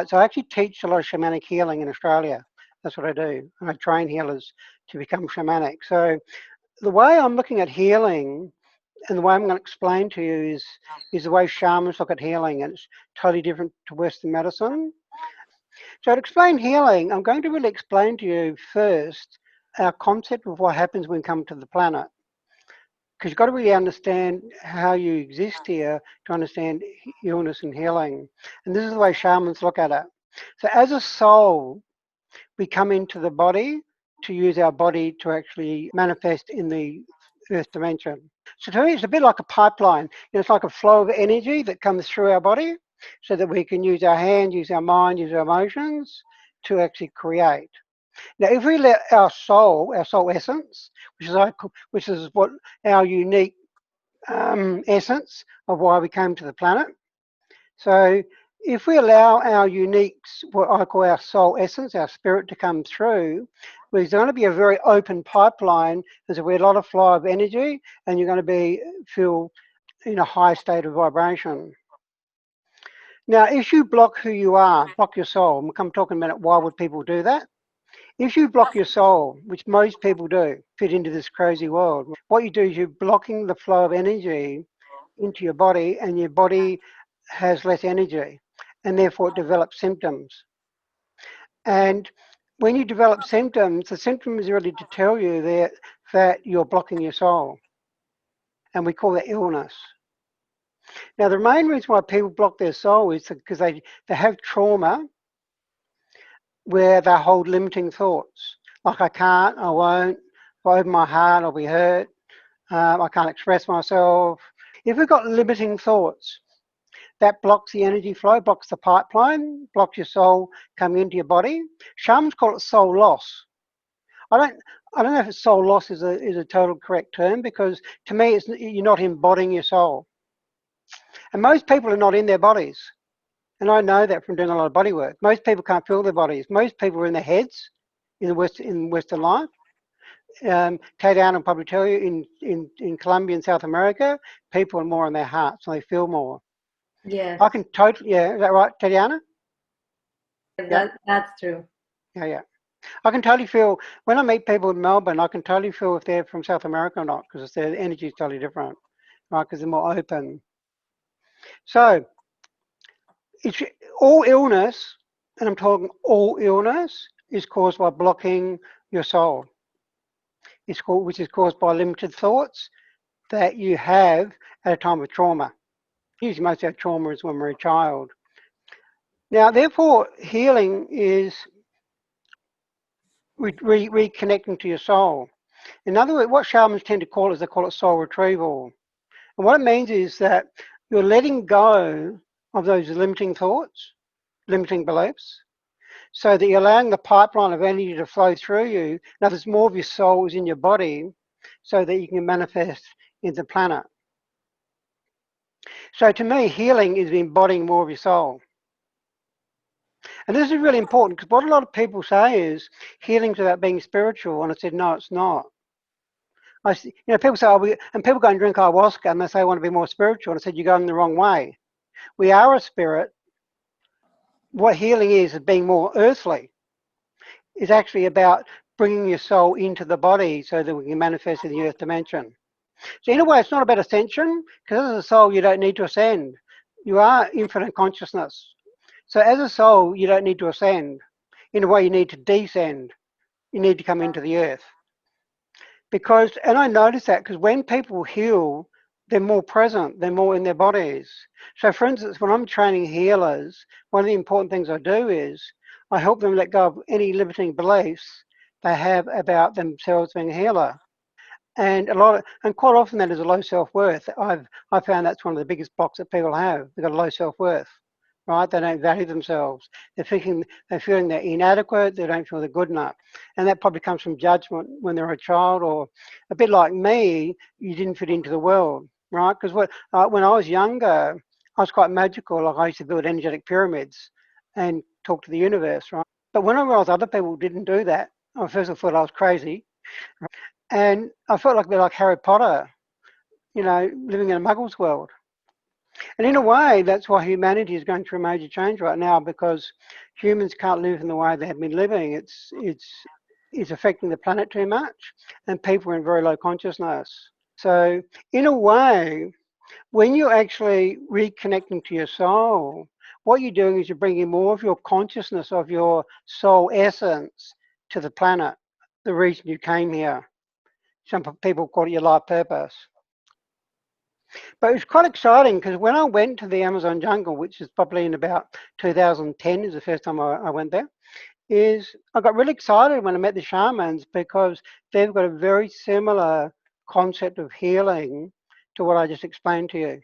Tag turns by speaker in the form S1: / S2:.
S1: Right, so I actually teach a lot of shamanic healing in Australia. That's what I do. And I train healers to become shamanic. So the way I'm looking at healing and the way I'm going to explain to you is the way shamans look at healing, and it's totally different to Western medicine. So to explain healing, I'm going to really explain to you first our concept of what happens when we come to the planet. Because you've got to really understand how you exist here to understand illness and healing. And this is the way shamans look at it. So as a soul, we come into the body to use our body to actually manifest in the earth dimension. So to me, it's a bit like a pipeline. It's like a flow of energy that comes through our body so that we can use our hand, use our mind, use our emotions to actually create. Now, if we let our soul essence, which is what our unique essence of why we came to the planet. So if we allow our unique, what I call our soul essence, our spirit to come through, there's going to be a very open pipeline. There's going to be a lot of flow of energy, and you're going to feel in a high state of vibration. Now, if you block who you are, block your soul, and we'll come talking about why would people do that? If you block your soul, which most people do, fit into this crazy world, what you do is you're blocking the flow of energy into your body, and your body has less energy, and therefore it develops symptoms. And when you develop symptoms, the symptom is really to tell you that you're blocking your soul, and we call that illness. Now, the main reason why people block their soul is because they have trauma where they hold limiting thoughts, like I can't, I won't, if I open my heart, I'll be hurt, I can't express myself. If we've got limiting thoughts, that blocks the energy flow, blocks the pipeline, blocks your soul coming into your body. Shamans call it soul loss. I don't know if soul loss is a total correct term, because to me you're not embodying your soul. And most people are not in their bodies. And I know that from doing a lot of body work. Most people can't feel their bodies. Most people are in their heads in Western life. Tatiana will probably tell you in Colombia and South America, people are more in their hearts, so they feel more.
S2: Yes.
S1: I can totally, yeah, is that right, Tatiana? Yeah,
S2: That's true.
S1: yeah. I can totally feel, when I meet people in Melbourne, I can totally feel if they're from South America or not, because their energy is totally different, right, because they're more open. So, it's all illness, and I'm talking all illness, is caused by blocking your soul. Which is caused by limited thoughts that you have at a time of trauma. Usually most of our trauma is when we're a child. Now, therefore, healing is reconnecting to your soul. In other words, what shamans tend to call it is they call it soul retrieval. And what it means is that you're letting go of those limiting thoughts, limiting beliefs, so that you're allowing the pipeline of energy to flow through you. Now, there's more of your soul is in your body so that you can manifest in the planet. So to me, healing is embodying more of your soul. And this is really important, because what a lot of people say is healing's about being spiritual. And I said, no, it's not. People say, and people go and drink ayahuasca and they say, I want to be more spiritual. And I said, you're going the wrong way. We are a spirit. What healing is being more earthly. It's actually about bringing your soul into the body so that we can manifest in the earth dimension. So in a way, it's not about ascension, because as a soul, you don't need to ascend. You are infinite consciousness. So as a soul, you don't need to ascend. In a way, you need to descend. You need to come into the earth. And I notice that because when people heal, they're more present, they're more in their bodies. So for instance, when I'm training healers, one of the important things I do is I help them let go of any limiting beliefs they have about themselves being a healer. And quite often that is a low self-worth. I found that's one of the biggest blocks that people have. They've got a low self-worth, right? They don't value themselves. They're feeling they're inadequate. They don't feel they're good enough. And that probably comes from judgment when they're a child, or a bit like me, you didn't fit into the world, right? Because when I was younger, I was quite magical. Like I used to build energetic pyramids and talk to the universe, right? But when I realized other people didn't do that, I first of all thought I was crazy. And I felt like a bit like Harry Potter, living in a muggle's world. And in a way, that's why humanity is going through a major change right now, because humans can't live in the way they have been living. It's affecting the planet too much, and people are in very low consciousness. So, in a way, when you're actually reconnecting to your soul, what you're doing is you're bringing more of your consciousness of your soul essence to the planet, the reason you came here. Some people call it your life purpose. But it was quite exciting because when I went to the Amazon jungle, which is probably in about 2010, is the first time I went there, is I got really excited when I met the shamans because they've got a very similar concept of healing to what I just explained to you.